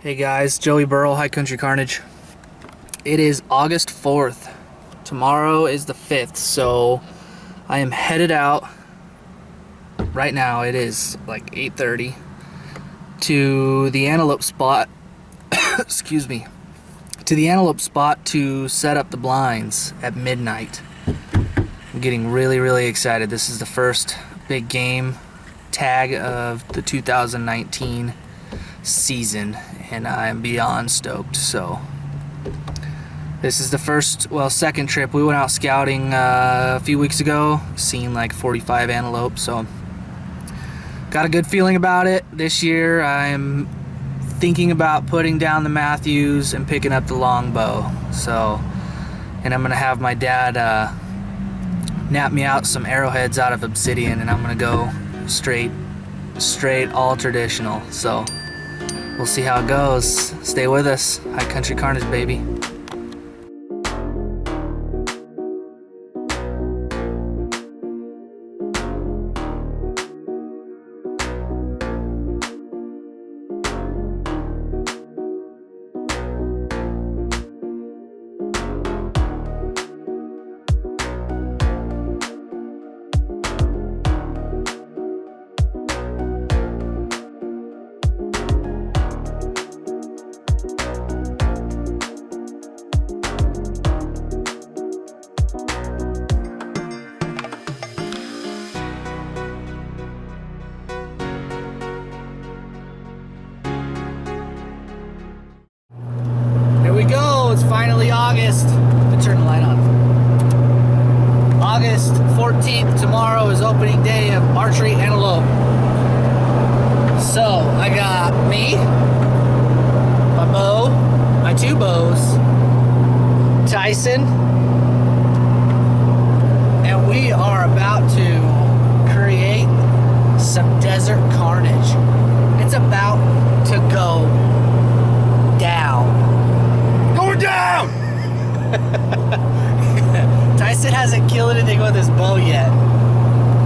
Hey guys, Joey Burrill, High Country Carnage. It is August 4th. Tomorrow is the 5th, so I am headed out right now. It is like 8:30 to the antelope spot. Excuse me. To the antelope spot to set up the blinds at midnight. I'm getting really excited. This is the first big game tag of the 2019 season, and I'm beyond stoked. So this is the second trip. We went out scouting a few weeks ago, seen like 45 antelope, so got a good feeling about it. This year I'm thinking about putting down the Matthews and picking up the longbow. So, and I'm gonna have my dad nap me out some arrowheads out of obsidian, and I'm gonna go straight all traditional. So we'll see how it goes. Stay with us. High Country Carnage, baby. It's finally August. Let me turn the light on. August 14th, tomorrow is opening day of Archery Antelope. So I got me, my bow, my two bows, Tyson, and we are about to create some desert carnage. It's about to go down. Down! Tyson hasn't killed anything with his bow yet,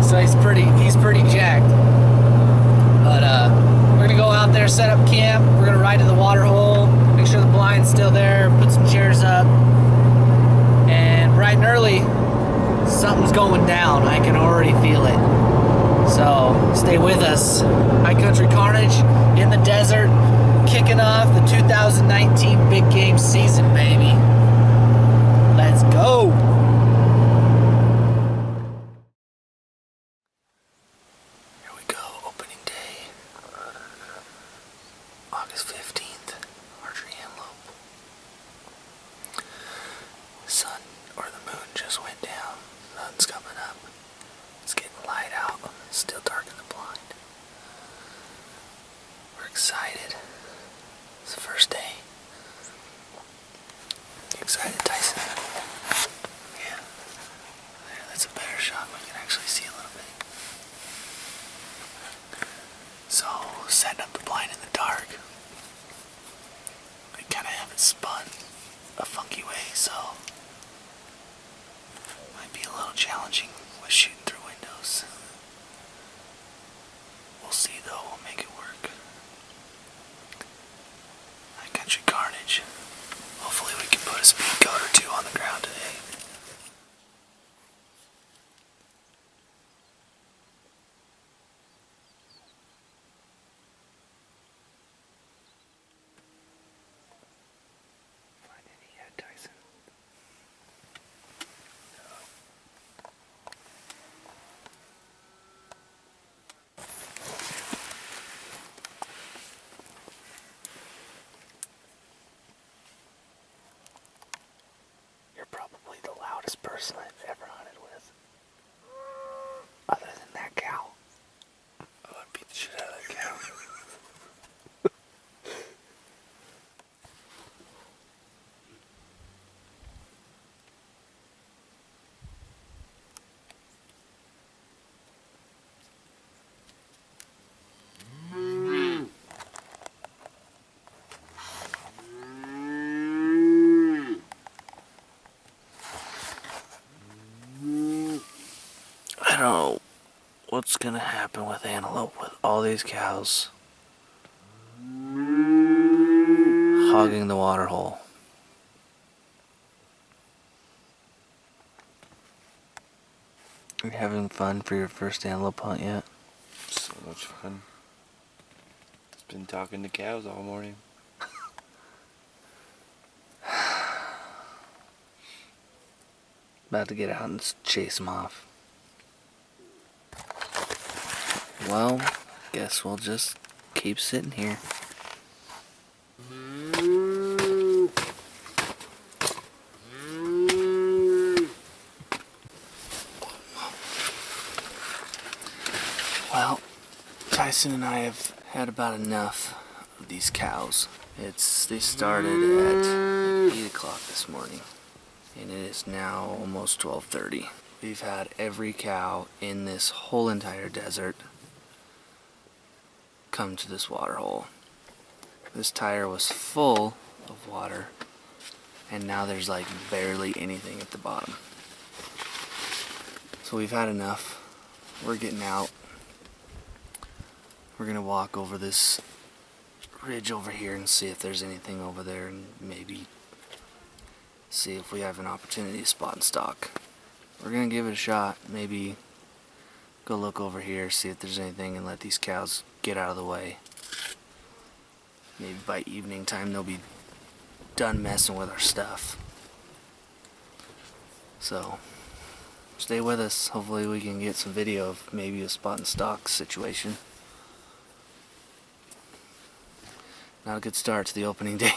so he's pretty jacked. But we're gonna go out there, set up camp. We're gonna ride to the water hole, make sure the blind's still there, put some chairs up, and bright and early, something's going down. I can already feel it. So stay with us. High Country Carnage in the desert. Kicking off the 2019 big game season, baby. Let's go. Here we go, opening day. August 15th, Archery Antelope. Sun or the moon just went down. Sun's coming up. It's getting light out. It's still dark in the blind. We're excited. It's the first day. You excited, Tyson? Yeah. There, that's a better shot. We can actually see a little bit. So, setting up the blind in the dark. We kind of have it spun a funky way, so might be a little challenging with shooting through windows. We'll see though. We'll make it work. Country Carnage. Hopefully we can put a speed coat or two on the ground today. Find any yet, Tyson? Probably the loudest person I've ever hunted with. Other than that cow. I would beat the shit out of that cow. I don't know what's gonna happen with antelope with all these cows. hogging the water hole. Are you having fun for your first antelope hunt yet? So much fun. Just been talking to cows all morning. About to get out and chase them off. Well, guess we'll just keep sitting here. Well, Tyson and I have had about enough of these cows. They started at 8 o'clock this morning, and it is now almost 12:30. We've had every cow in this whole entire desert come to this water hole. This tire was full of water, and now there's like barely anything at the bottom. So we've had enough. We're getting out. We're gonna walk over this ridge over here and see if there's anything over there, and maybe see if we have an opportunity to spot and stalk. We're gonna give it a shot. Maybe go look over here, see if there's anything, and let these cows get out of the way. Maybe by evening time they'll be done messing with our stuff. So stay with us. Hopefully we can get some video of maybe a spot and stalk situation. Not a good start to the opening day.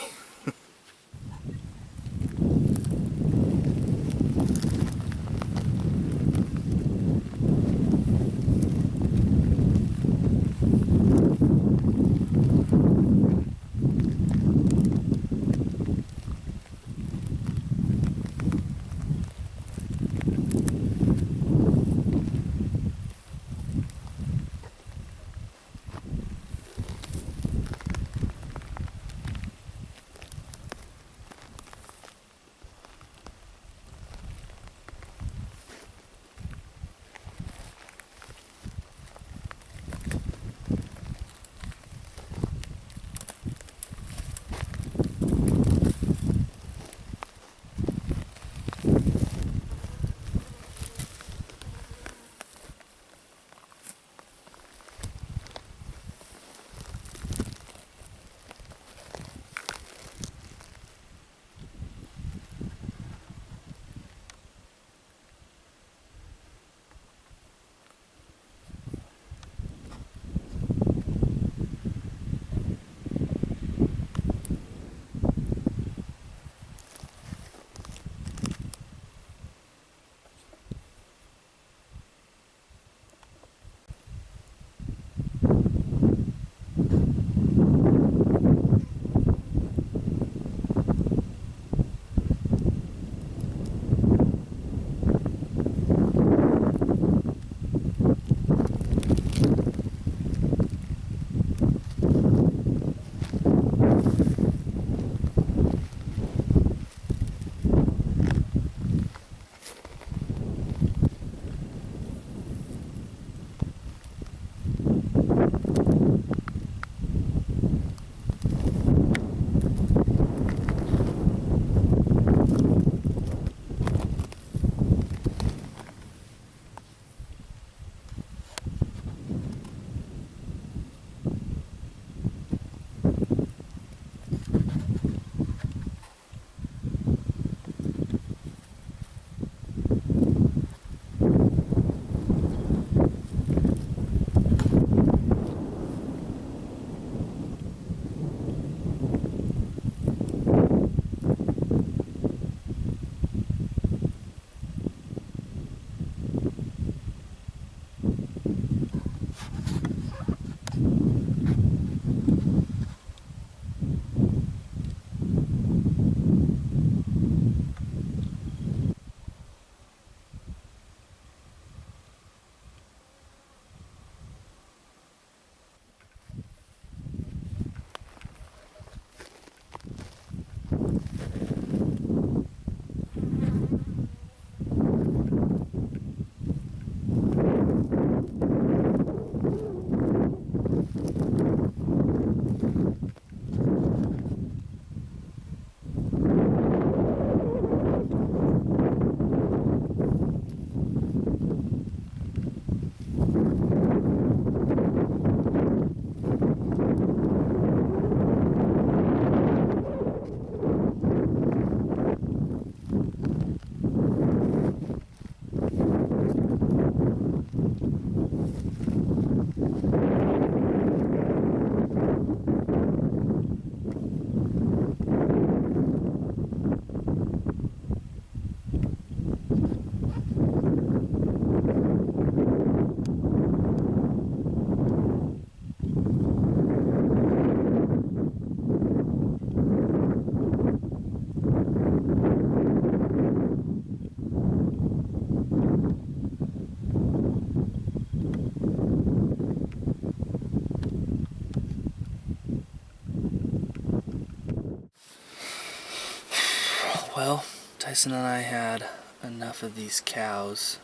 Well, Tyson and I had enough of these cows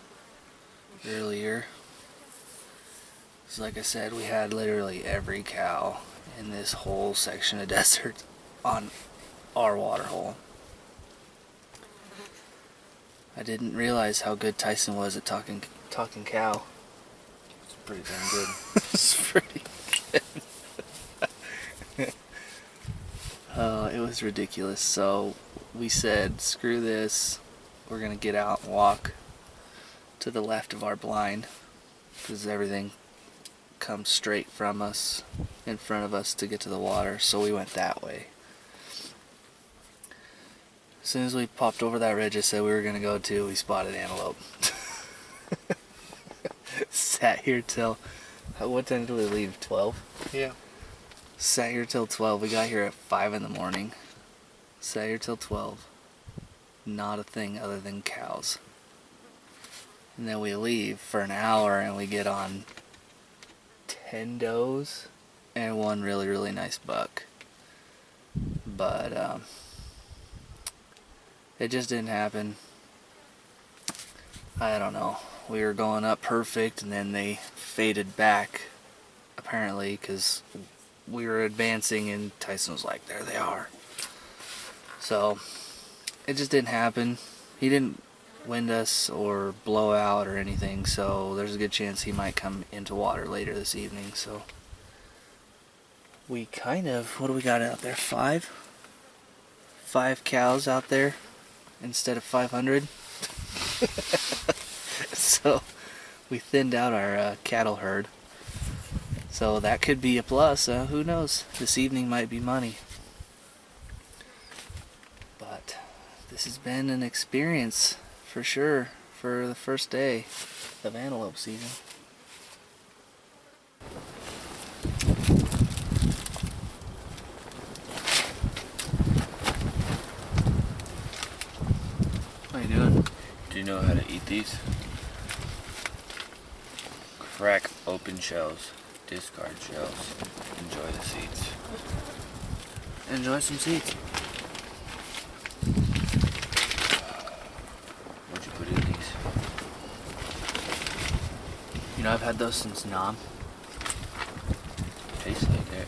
earlier. So like I said, we had literally every cow in this whole section of desert on our water hole. I didn't realize how good Tyson was at talking cow. It's pretty damn good. It's pretty good. It was ridiculous. So we said, screw this. We're gonna get out and walk to the left of our blind because everything comes straight from us, in front of us to get to the water. So we went that way. As soon as we popped over that ridge I said we were going to go to, we spotted antelope. Sat here till, what time did we leave, 12? Yeah. Sat here till 12, we got here at 5 in the morning. Sat here till 12, not a thing other than cows. And then we leave for an hour and we get on 10 does and one really, really nice buck. But, it just didn't happen. I don't know. We were going up perfect and then they faded back, apparently, because we were advancing and Tyson was like, there they are. So, it just didn't happen. He didn't wind us or blow out or anything, so there's a good chance he might come into water later this evening. So, we kind of, what do we got out there? 5 cows out there instead of 500. So we thinned out our cattle herd, so that could be a plus. Who knows, this evening might be money. But this has been an experience for sure for the first day of antelope season. What are you doing? Do you know how to eat these? Crack open shells, discard shells, enjoy the seeds. Enjoy some seeds. What'd you put in these? You know, I've had those since Nam. Tastes like it.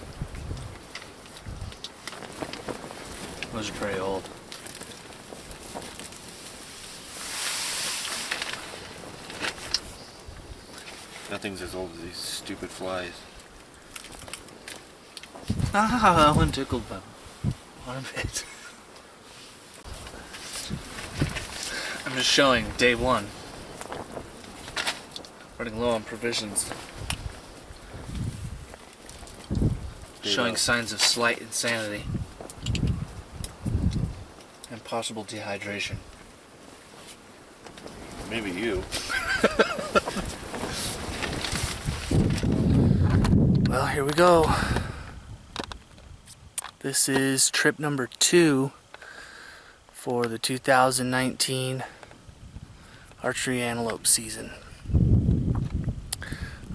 Those are pretty old. Nothing's as old as these stupid flies. Ah, one tickled them. One bit. I'm just showing day one. Running low on provisions. Showing signs of slight insanity. And possible dehydration. Maybe you. Well, here we go. This is trip number 2 for the 2019 archery antelope season.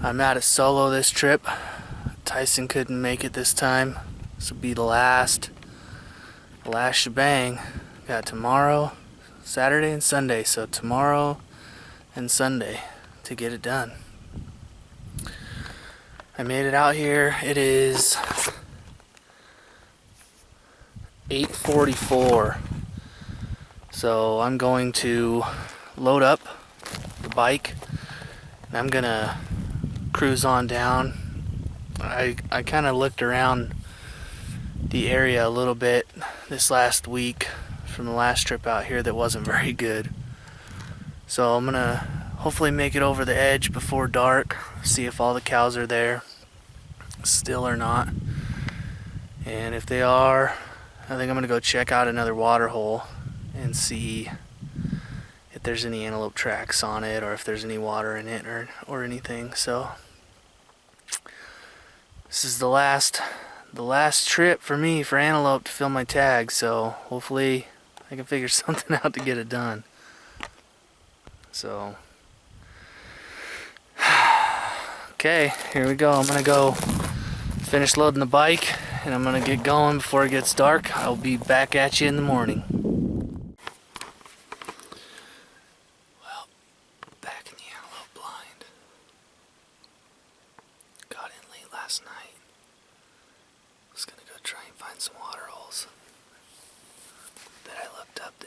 I'm at a solo this trip. Tyson couldn't make it this time. This will be the last shebang. Got tomorrow, Saturday and Sunday, so tomorrow and Sunday to get it done. I made it out here. It is 8:44. So I'm going to load up the bike and I'm gonna cruise on down. I kind of looked around the area a little bit this last week from the last trip out here that wasn't very good. So I'm gonna hopefully make it over the edge before dark, see if all the cows are there still or not. And if they are, I think I'm gonna go check out another water hole and see if there's any antelope tracks on it or if there's any water in it or anything. So this is the last trip for me for antelope to fill my tag, so hopefully I can figure something out to get it done. So okay, here we go. I'm gonna go finish loading the bike and I'm gonna get going before it gets dark. I'll be back at you in the morning.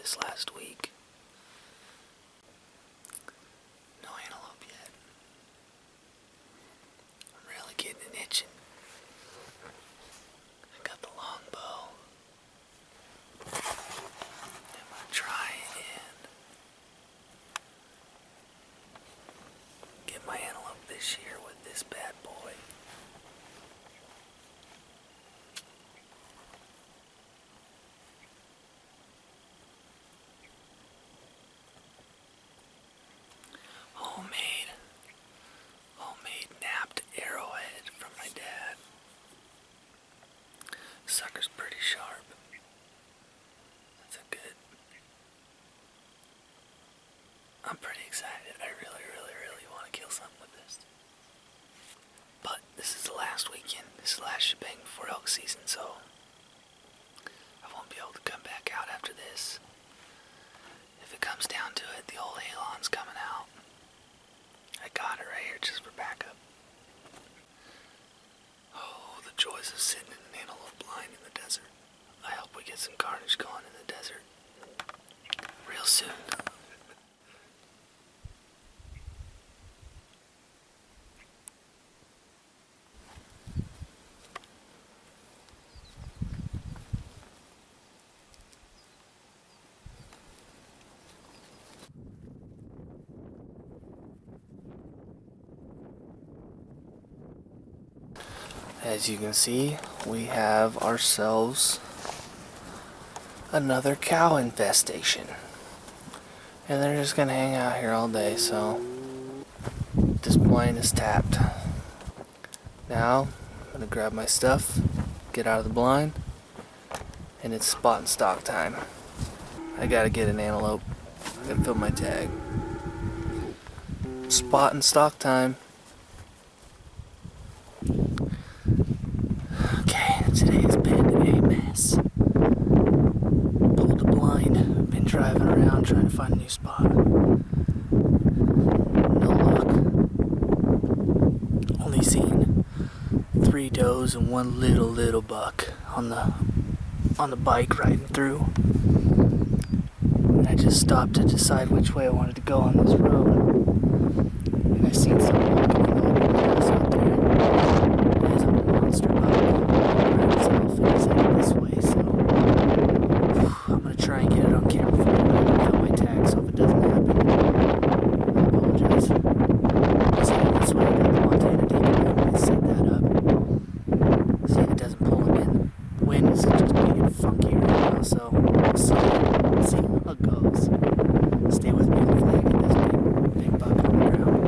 this last week. No antelope yet. I'm really getting an itching. I got the long bow. I'm gonna try and get my antelope this year with this bad boy. Homemade napped arrowhead from my dad. Sucker's pretty sharp. That's a good. I'm pretty excited. I really want to kill something with this. But this is the last weekend. This is the last shebang before elk season, so I won't be able to come back out after this. If it comes down to it, the old Halon's coming out. I got it right here just for backup. Oh, the joys of sitting in an antelope blind in the desert. I hope we get some carnage going in the desert real soon. As you can see, we have ourselves another cow infestation. And they're just gonna hang out here all day, so this blind is tapped. Now, I'm gonna grab my stuff, get out of the blind, and it's spot and stalk time. I gotta get an antelope and fill my tag. Spot and stalk time. Today has been a mess. Pulled the blind, been driving around trying to find a new spot. No luck. Only seen 3 does and 1 little buck on the bike riding through. And I just stopped to decide which way I wanted to go on this road. And I seen someone walking in the open grass out there. There's a monster buck. He's headed this way, so I'm gonna try and get it on camera for you. I got my tag, so if it doesn't happen, I apologize. He's headed this way. I got the Montana taken down. I set that up. See if it doesn't pull him in. The wind is just being funky right now, so we'll see how it goes. Stay with me hopefully I get this big buck on the ground.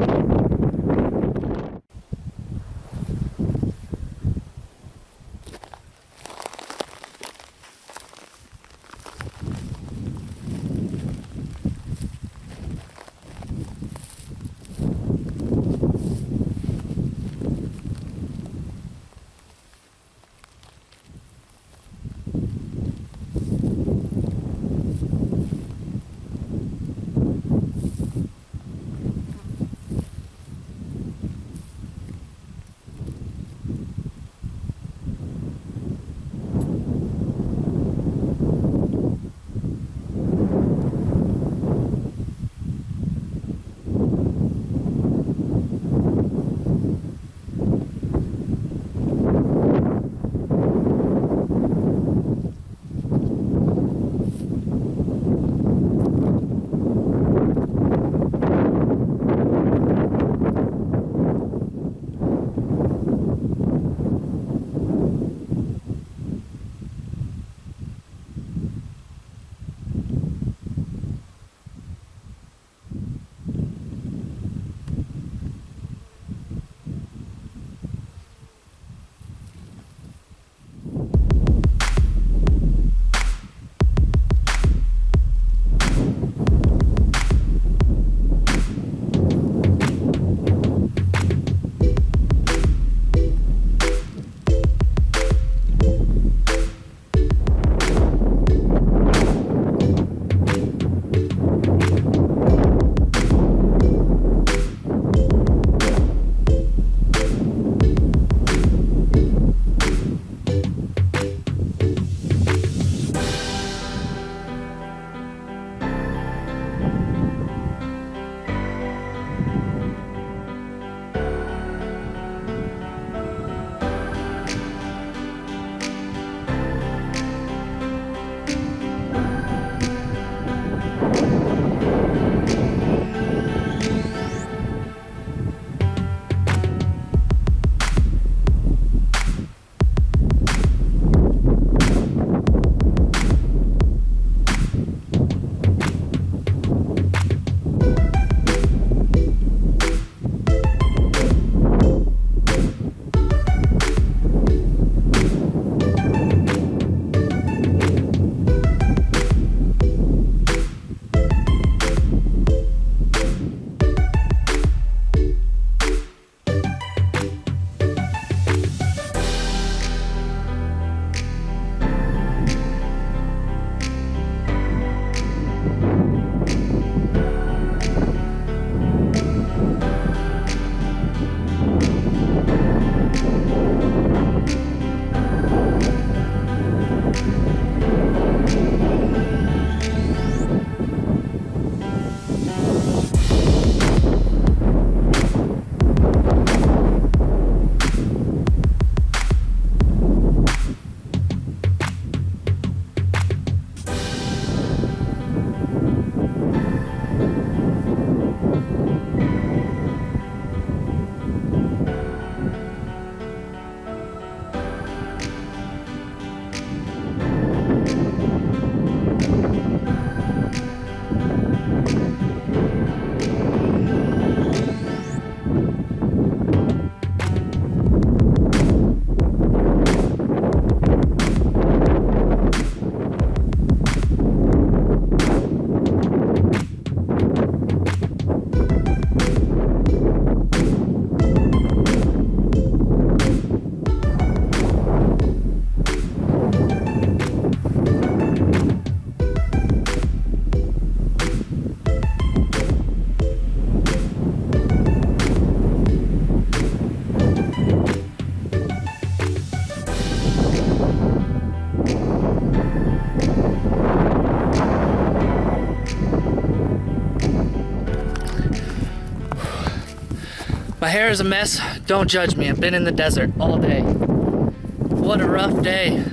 My hair is a mess. Don't judge me. I've been in the desert all day. What a rough day.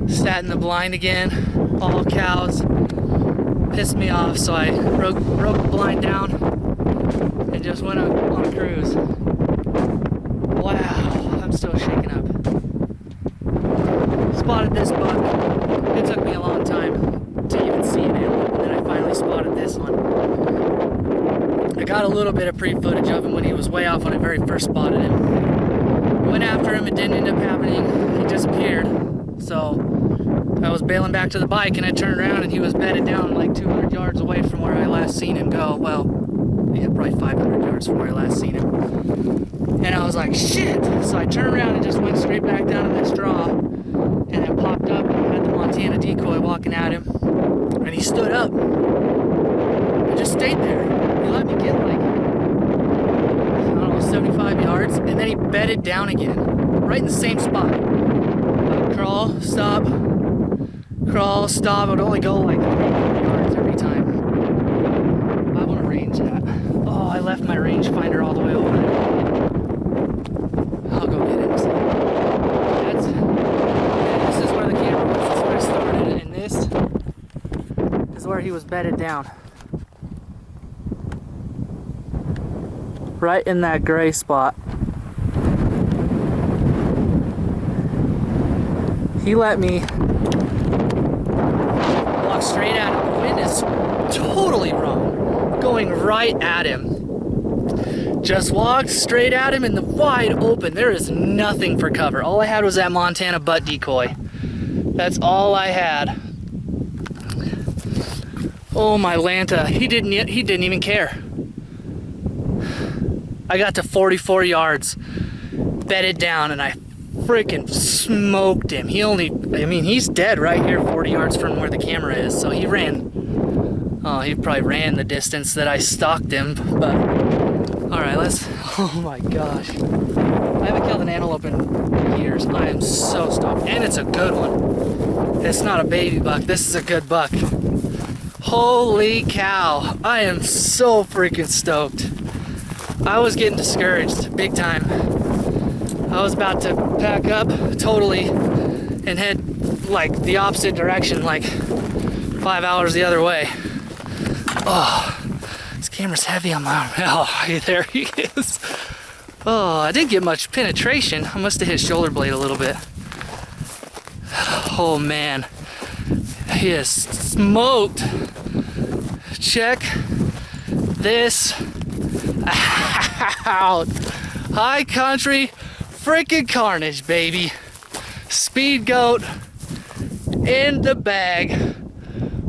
Sat in the blind again. All cows. Pissed me off, so I broke the blind down and just went on a cruise. Wow, I'm still shaking up. Spotted this buck. It took me a long time to even see an antelope, and then I finally spotted this one. I got a little bit of pre-footage of him when he was way off when I very first spotted him. Went after him, it didn't end up happening. He disappeared. So I was bailing back to the bike and I turned around and he was bedded down like 200 yards away from where I last seen him go. Well, yeah, probably 500 yards from where I last seen him. And I was like, shit! So I turned around and just went straight back down to this draw, and then popped up and had the Montana decoy walking at him. And he stood up and just stayed there. He let me get like, I don't know, 75 yards, and then he bedded down again, right in the same spot. Crawl, stop, crawl, stop. It would only go like 300 yards every time. I want to range that. Oh, I left my rangefinder all the way over there. I'll go get it. This is where the camera was. This is where I started, and this is where he was bedded down. Right in that gray spot. He let me walk straight at him. The wind is totally wrong. Going right at him. Just walked straight at him in the wide open. There is nothing for cover. All I had was that Montana butt decoy. That's all I had. Oh my Lanta, he didn't even care. I got to 44 yards, bedded down, and I freaking smoked him. He's dead right here 40 yards from where the camera is, so he ran. Oh, he probably ran the distance that I stalked him, but alright, oh my gosh. I haven't killed an antelope in years. I am so stoked, and it's a good one. It's not a baby buck, this is a good buck. Holy cow, I am so freaking stoked. I was getting discouraged big time. I was about to pack up totally and head like the opposite direction, like 5 hours the other way. Oh, this camera's heavy on my arm. Oh, there he is. Oh, I didn't get much penetration. I must have hit shoulder blade a little bit. Oh man, he is smoked. Check this out. High country freaking carnage, baby. Speed goat in the bag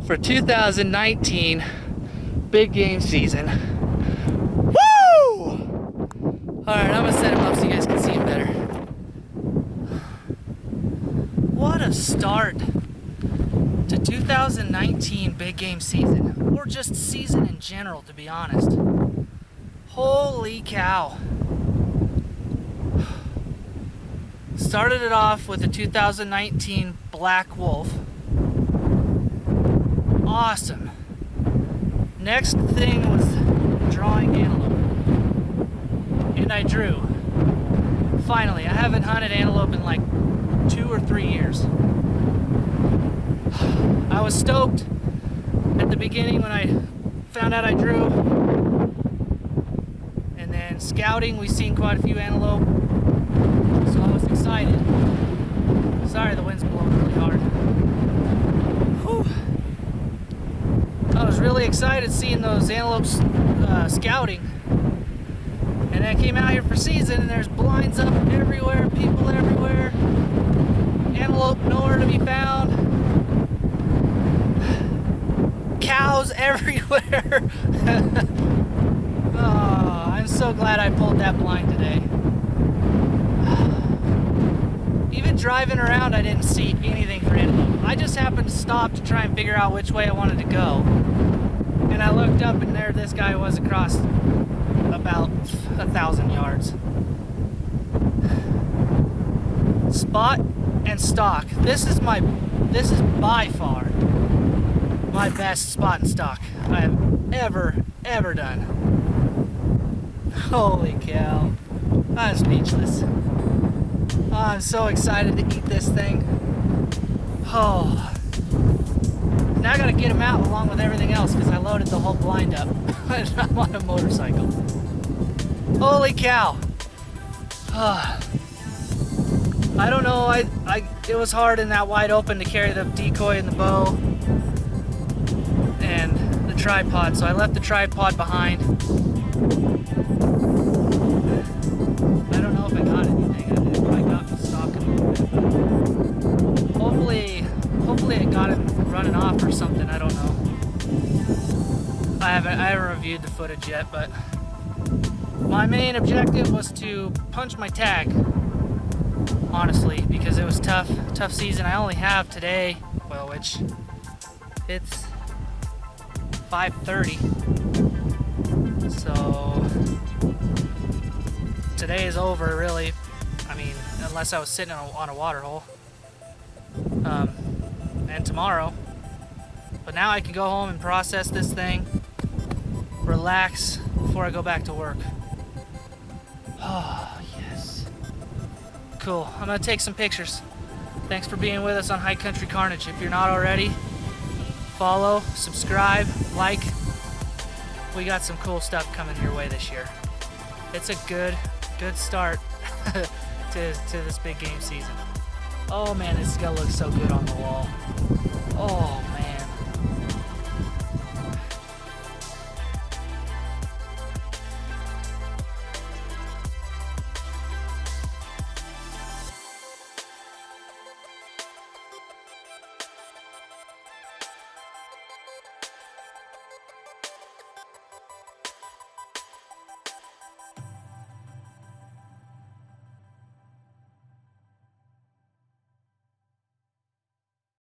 for 2019 big game season. Woo! Alright, I'm gonna set him up so you guys can see him better. What a start to 2019 big game season, or just season in general, to be honest. Holy cow. Started it off with a 2019 Black Wolf. Awesome. Next thing was drawing antelope. And I drew. Finally, I haven't hunted antelope in like 2 or 3 years. I was stoked at the beginning when I found out I drew. And then scouting, we seen quite a few antelope. So I was excited. Sorry, the wind's blowing really hard. Whew. I was really excited seeing those antelopes scouting. And I came out here for season and there's blinds up everywhere, people everywhere. Antelope nowhere to be found. Cows everywhere. Oh, I'm so glad I pulled that blind today. Even driving around, I didn't see anything for antelope. I just happened to stop to try and figure out which way I wanted to go. And I looked up and there this guy was across about 1,000 yards. Spot and stock. This is by far my best spot and stock I have ever done. Holy cow. I'm speechless. Oh, I'm so excited to eat this thing. Oh. Now I gotta get him out along with everything else because I loaded the whole blind up. I'm on a motorcycle. Holy cow. Oh. I don't know, it was hard in that wide open to carry the decoy and the bow and the tripod, so I left the tripod behind. I don't know if I got anything. It probably got me stalking a little bit, but hopefully it got him running off or something. I don't know. I haven't reviewed the footage yet, but my main objective was to punch my tag, honestly, because it was tough season. I only have today, well, which it's 5:30, so today is over, really. I mean, unless I was sitting on a water hole, and tomorrow. But now I can go home and process this thing, relax before I go back to work. Oh, yes. Cool. I'm gonna take some pictures. Thanks for being with us on High Country Carnage. If you're not already, follow, subscribe, like. We got some cool stuff coming your way this year. It's a good start to this big game season. Oh man, this is gonna look so good on the wall. Oh man.